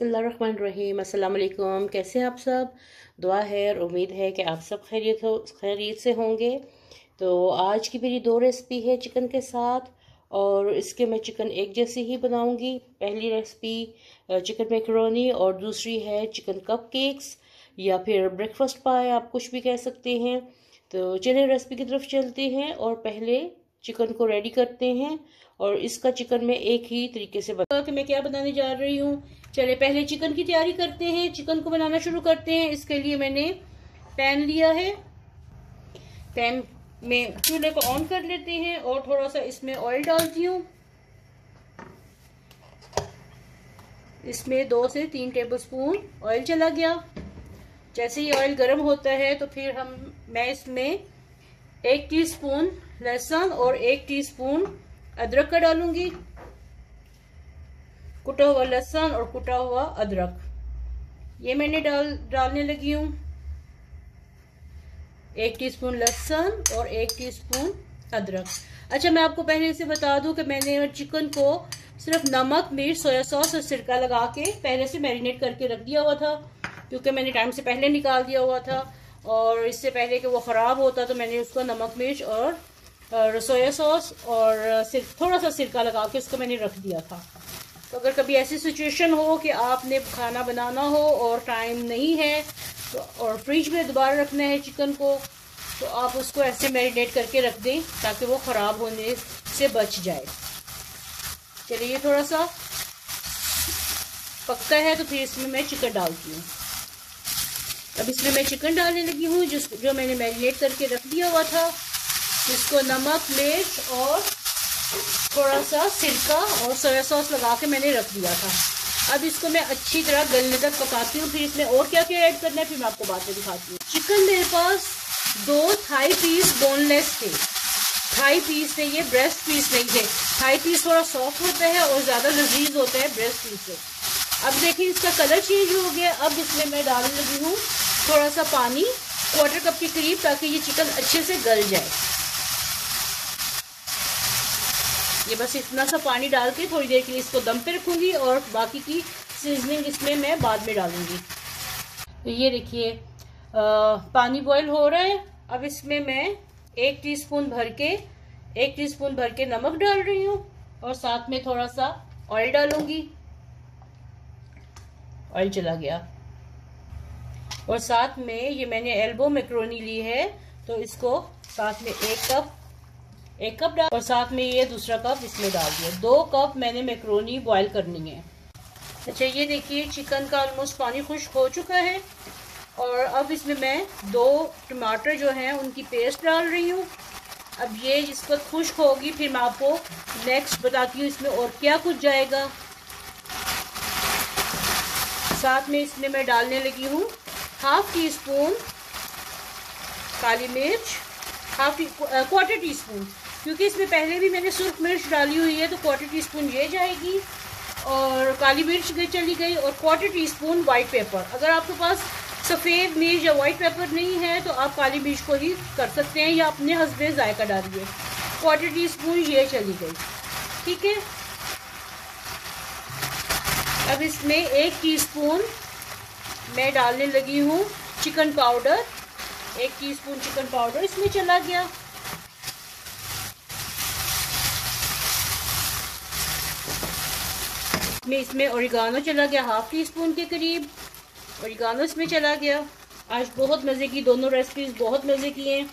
बिस्मिल्लाहिर्रहमानिर्रहीम। अस्सलाम वालेकुम। कैसे हैं आप सब? दुआ है और उम्मीद है कि आप सब खैरियत से होंगे। तो आज की मेरी दो रेसिपी है चिकन के साथ, और इसके मैं चिकन एक जैसी ही बनाऊंगी। पहली रेसिपी चिकन मैकरोनी और दूसरी है चिकन कपकेक्स या फिर ब्रेकफास्ट पाए, आप कुछ भी कह सकते हैं। तो चलिए रेसिपी की तरफ चलते हैं और पहले चिकन को रेडी करते हैं। और इसका चिकन मैं एक ही तरीके से बता कि मैं क्या बनाने जा रही हूँ। चलिए पहले चिकन की तैयारी करते हैं, चिकन को बनाना शुरू करते हैं। इसके लिए मैंने पैन लिया है। पैन में चूल्हे को ऑन कर लेते हैं और थोड़ा सा इसमें ऑयल डालती हूँ। इसमें 2 से 3 टेबलस्पून ऑयल चला गया। जैसे ही ऑयल गर्म होता है तो फिर मैं इसमें 1 टीस्पून लहसुन और 1 टीस्पून अदरक का डालूंगी। कुटा हुआ लहसुन और कुटा हुआ अदरक ये मैंने डालने लगी हूँ। 1 टीस्पून लहसुन और 1 टीस्पून अदरक। अच्छा, मैं आपको पहले से बता दूं कि मैंने चिकन को सिर्फ नमक, मिर्च, सोया सॉस और सिरका लगा के पहले से मैरिनेट करके रख दिया हुआ था, क्योंकि मैंने टाइम से पहले निकाल दिया हुआ था। और इससे पहले कि वो ख़राब होता तो मैंने उसको नमक, मिर्च और सोया सॉस और थोड़ा सा सिरका लगा के उसको मैंने रख दिया था। तो अगर कभी ऐसी सिचुएशन हो कि आपने खाना बनाना हो और टाइम नहीं है तो और फ्रिज में दोबारा रखना है चिकन को, तो आप उसको ऐसे मैरिनेट करके रख दें ताकि वो ख़राब होने से बच जाए। चलिए ये थोड़ा सा पक्का है तो फिर इसमें मैं चिकन डालती हूँ। अब इसमें मैं चिकन डालने लगी हूँ जो मैंने मैरिनेट करके रख दिया हुआ था। इसको नमक, मिर्च और थोड़ा सा सिरका और सोया सॉस लगा के मैंने रख दिया था। अब इसको मैं अच्छी तरह गलने तक पकाती हूँ। फिर इसमें और क्या क्या ऐड करना है फिर मैं आपको बाद में दिखाती हूँ। चिकन मेरे पास 2 थाई पीस बोनलेस थे। थाई पीस थे, ये ब्रेस्ट पीस नहीं थे। थाई पीस थोड़ा सॉफ्ट होता है और ज़्यादा लजीज होता है ब्रेस्ट पीस से। अब देखिए इसका कलर चेंज हो गया। अब इसमें मैं डालने लगी हूँ थोड़ा सा पानी, 1/4 कप के करीब, ताकि ये चिकन अच्छे से गल जाए। ये बस इतना सा पानी डाल के थोड़ी देर के लिए इसको दम पे रखूंगी और बाकी की सीजनिंग इसमें मैं बाद में डालूंगी। तो ये देखिए पानी बॉईल हो रहा है। अब इसमें मैं 1 टीस्पून भर के नमक डाल रही हूँ और साथ में थोड़ा सा ऑयल डालूंगी। ऑयल चला गया। और साथ में ये मैंने एल्बो मैक्रोनी ली है, तो इसको साथ में 1 कप डाल और साथ में ये दूसरा कप इसमें डाल दिया। 2 कप मैंने मैक्रोनी बॉईल करनी है। अच्छा, ये देखिए चिकन का ऑलमोस्ट पानी खुश्क हो चुका है। और अब इसमें मैं 2 टमाटर जो हैं उनकी पेस्ट डाल रही हूँ। अब ये जिस वक्त खुश्क होगी फिर मैं आपको नेक्स्ट बताती हूँ इसमें और क्या कुछ जाएगा। साथ में इसमें मैं डालने लगी हूँ 1/2 टीस्पून काली मिर्च, 1/4 टीस्पून, क्योंकि इसमें पहले भी मैंने सुर्ख मिर्च डाली हुई है तो 1/4 टीस्पून ये जाएगी और काली मिर्च चली गई। और 1/4 टीस्पून वाइट पेपर। अगर आपके पास सफ़ेद मिर्च या वाइट पेपर नहीं है तो आप काली मिर्च को ही कर सकते हैं या अपने हस्बे जायका डालिए। 1/4 टीस्पून ये चली गई, ठीक है। अब इसमें 1 टीस्पून मैं डालने लगी हूँ chicken powder. 1 teaspoon chicken powder इसमें चला गया। इसमें ओरिगानो चला गया 1/2 टीस्पून के करीब। ओरिगानो इसमें चला गया। आज बहुत मज़े की दोनों रेसिपीज़ बहुत मज़े की हैं,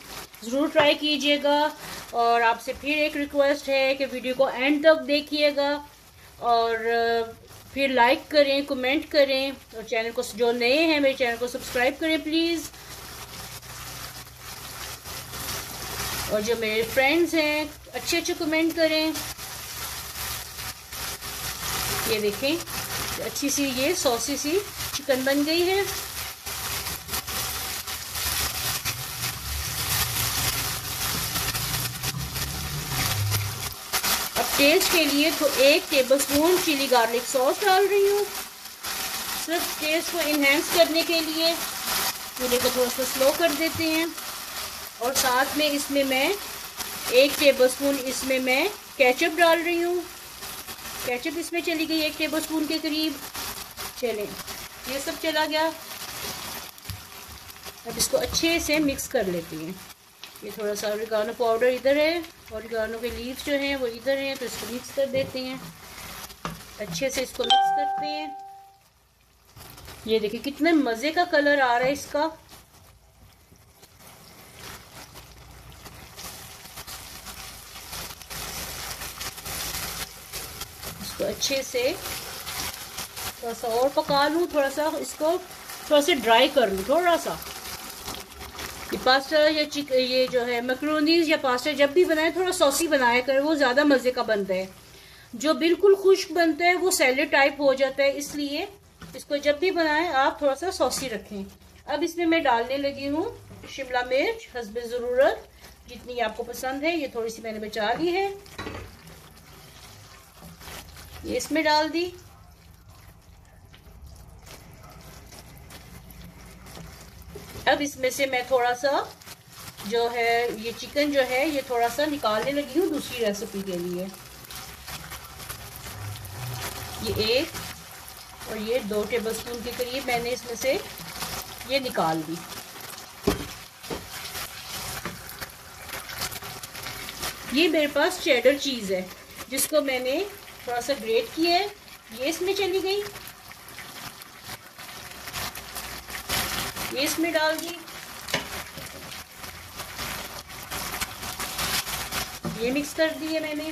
ज़रूर ट्राई कीजिएगा। और आपसे फिर एक रिक्वेस्ट है कि वीडियो को एंड तक देखिएगा और फिर लाइक करें, कमेंट करें और चैनल को, जो नए हैं मेरे चैनल को सब्सक्राइब करें प्लीज़। और जो मेरे फ्रेंड्स हैं अच्छे कमेंट करें। ये देखें अच्छी सी ये सॉसी सी चिकन बन गई है। अब टेस्ट के लिए तो 1 टेबलस्पून चिली गार्लिक सॉस डाल रही हूँ, सिर्फ टेस्ट को इन्हेंस करने के लिए। चूल्हे को थोड़ा सा स्लो कर देते हैं। और साथ में इसमें मैं 1 टेबलस्पून इसमें मैं केचप डाल रही हूँ। केचप इसमें चली गई 1 टेबलस्पून के करीब। चलें, ये सब चला गया। अब इसको अच्छे से मिक्स कर लेते हैं। ये थोड़ा सा ऑरिगानो पाउडर इधर है, ऑरिगानो के लीव्स जो हैं वो इधर हैं, तो इसको मिक्स कर देते हैं। अच्छे से इसको मिक्स करते हैं। ये देखिए कितने मज़े का कलर आ रहा है इसका। इसको अच्छे से थोड़ा सा और पका लूँ, थोड़ा सा इसको थोड़ा सा ड्राई कर लूँ थोड़ा सा। ये पास्ता या ये जो है मैक्रोनीज या पास्ता जब भी बनाए थोड़ा सॉसी बनाया करें, वो ज़्यादा मज़े का बनता है। जो बिल्कुल खुश्क बनता है वो सैलेड टाइप हो जाता है, इसलिए इसको जब भी बनाएं आप थोड़ा सा सॉसी रखें। अब इसमें मैं डालने लगी हूँ शिमला मिर्च हस्बे ज़रूरत, जितनी आपको पसंद है। ये थोड़ी सी मैंने बचा ली है, ये इसमें डाल दी। अब इसमें से मैं थोड़ा सा जो है ये चिकन जो है ये थोड़ा सा निकालने लगी हूँ दूसरी रेसिपी के लिए। ये 1 और ये 2 टेबलस्पून के करीब मैंने इसमें से ये निकाल दी। ये मेरे पास चेडर चीज़ है जिसको मैंने थोड़ा सा ग्रेट किया है, ये इसमें चली गई, ये इसमें डाल दी। ये मिक्स कर दी है मैंने।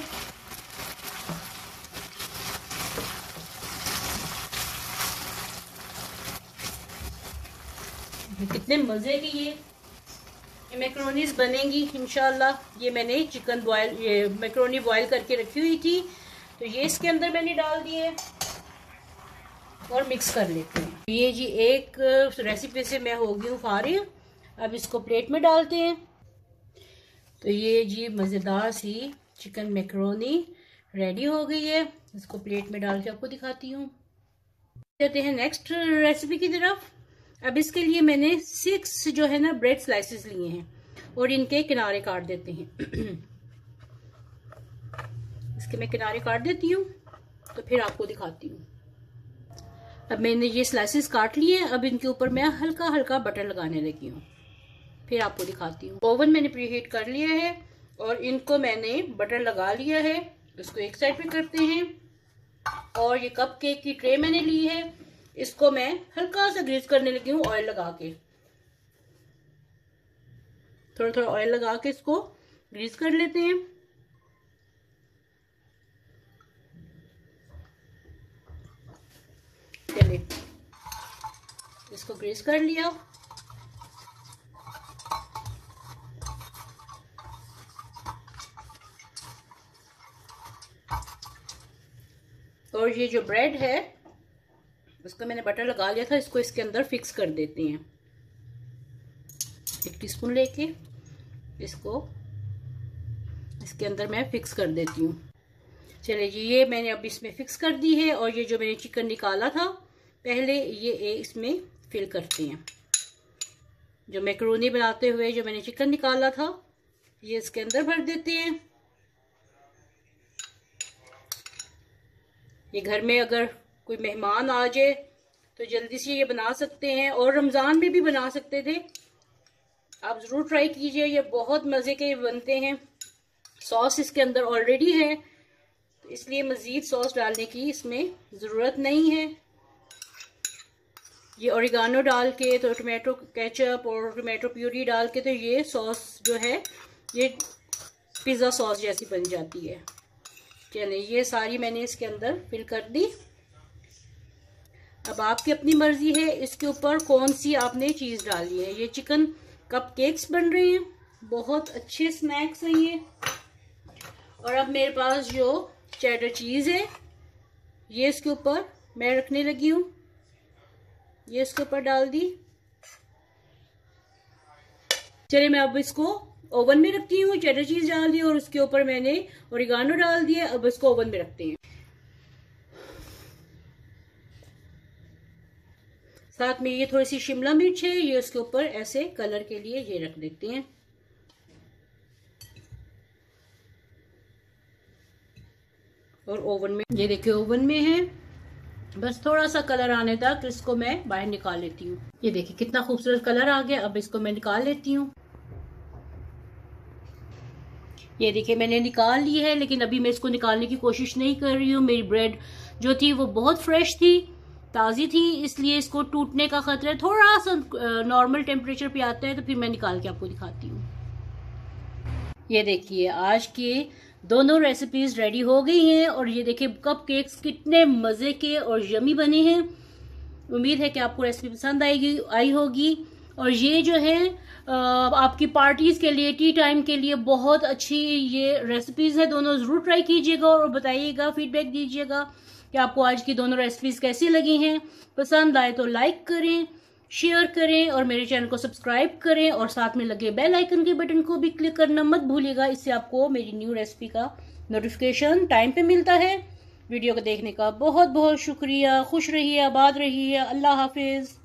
कितने मज़े की ये मैक्रोनीज बनेंगी इंशाल्लाह। ये मैंने चिकन बॉयल ये मैक्रोनी बॉयल करके रखी हुई थी, तो ये इसके अंदर मैंने डाल दिए और मिक्स कर लेते हैं। ये जी एक रेसिपी से मैं हो गई हूँ फारिग। अब इसको प्लेट में डालते हैं। तो ये जी मज़ेदार सी चिकन मैक्रोनी रेडी हो गई है। इसको प्लेट में डाल के आपको दिखाती हूँ। चलते हैं नेक्स्ट रेसिपी की तरफ। अब इसके लिए मैंने 6 जो है ना ब्रेड स्लाइसेस लिए हैं और इनके किनारे काट देते हैं। इसके मैं किनारे काट देती हूँ, तो फिर आपको दिखाती हूँ। अब मैंने ये स्लाइसेस काट लिए हैं। अब इनके ऊपर मैं हल्का हल्का बटर लगाने लगी हूँ, फिर आपको दिखाती हूँ। ओवन मैंने प्रीहीट कर लिया है और इनको मैंने बटर लगा लिया है। इसको एक साइड पे करते हैं। और ये कप केक की ट्रे मैंने ली है, इसको मैं हल्का सा ग्रीस करने लगी हूँ ऑयल लगा के। थोड़ा थोड़ा ऑयल लगा के इसको ग्रीस कर लेते हैं। चलिए, इसको ग्रीस कर लिया। और ये जो ब्रेड है उसको मैंने बटर लगा लिया था, इसको इसके अंदर फिक्स कर देते हैं। 1 टीस्पून लेके इसको इसके अंदर मैं फिक्स कर देती हूँ। चलिए जी, ये मैंने अब इसमें फिक्स कर दी है। और ये जो मैंने चिकन निकाला था पहले, ये इसमें फिल करते हैं। जो मैक्रोनी बनाते हुए जो मैंने चिकन निकाला था ये इसके अंदर भर देते हैं। ये घर में अगर कोई मेहमान आ जाए तो जल्दी से ये बना सकते हैं, और रमज़ान में भी बना सकते थे। आप ज़रूर ट्राई कीजिए, ये बहुत मज़े के बनते हैं। सॉस इसके अंदर ऑलरेडी है, तो इसलिए मज़ीद सॉस डालने की इसमें ज़रूरत नहीं है। ये ओरिगानो डाल के, तो टोमेटो केचप और टोमेटो प्यूरी डाल के, तो ये सॉस जो है ये पिज़्ज़ा सॉस जैसी बन जाती है। चलिए, ये सारी मैंने इसके अंदर फिल कर दी। अब आपकी अपनी मर्जी है इसके ऊपर कौन सी आपने चीज़ डाली है। ये चिकन कप केक्स बन रहे हैं, बहुत अच्छे स्नैक्स हैं ये। और अब मेरे पास जो चेडर चीज़ है ये इसके ऊपर मैं रखने लगी हूँ। ये इसके ऊपर डाल दी। चलिए, मैं अब इसको ओवन में रखती हूँ। चेडर चीज डाल दी और उसके ऊपर मैंने ओरिगानो डाल दिया। अब इसको ओवन में रखते हैं। साथ में ये थोड़ी सी शिमला मिर्च है, ये उसके ऊपर ऐसे कलर के लिए ये रख देते हैं। और ओवन में, ये देखिए ओवन में है बस थोड़ा सा कलर आने तक इसको मैं बाहर निकाल लेती हूँ। ये देखिए कितना खूबसूरत कलर आ गया। अब इसको मैं निकाल लेती हूँ। ये देखिए मैंने निकाल ली है, लेकिन अभी मैं इसको निकालने की कोशिश नहीं कर रही हूँ। मेरी ब्रेड जो थी वो बहुत फ्रेश थी, ताज़ी थी, इसलिए इसको टूटने का खतरा है। थोड़ा सा नॉर्मल टेम्परेचर पे आता है तो फिर मैं निकाल के आपको दिखाती हूँ। ये देखिए आज के दोनों रेसिपीज रेडी हो गई हैं और ये देखिए कप केक्स कितने मज़े के और यमी बने हैं। उम्मीद है कि आपको रेसिपी पसंद आई होगी। और ये जो है आपकी पार्टीज के लिए, टी टाइम के लिए बहुत अच्छी ये रेसिपीज है। दोनों जरूर ट्राई कीजिएगा और बताइएगा, फीडबैक दीजिएगा कि आपको आज की दोनों रेसिपीज कैसी लगी हैं। पसंद आए तो लाइक करें, शेयर करें और मेरे चैनल को सब्सक्राइब करें और साथ में लगे बेल आइकन के बटन को भी क्लिक करना मत भूलिएगा। इससे आपको मेरी न्यू रेसिपी का नोटिफिकेशन टाइम पे मिलता है। वीडियो को देखने का बहुत बहुत शुक्रिया। खुश रहिए, आबाद रहिए। अल्लाह हाफिज।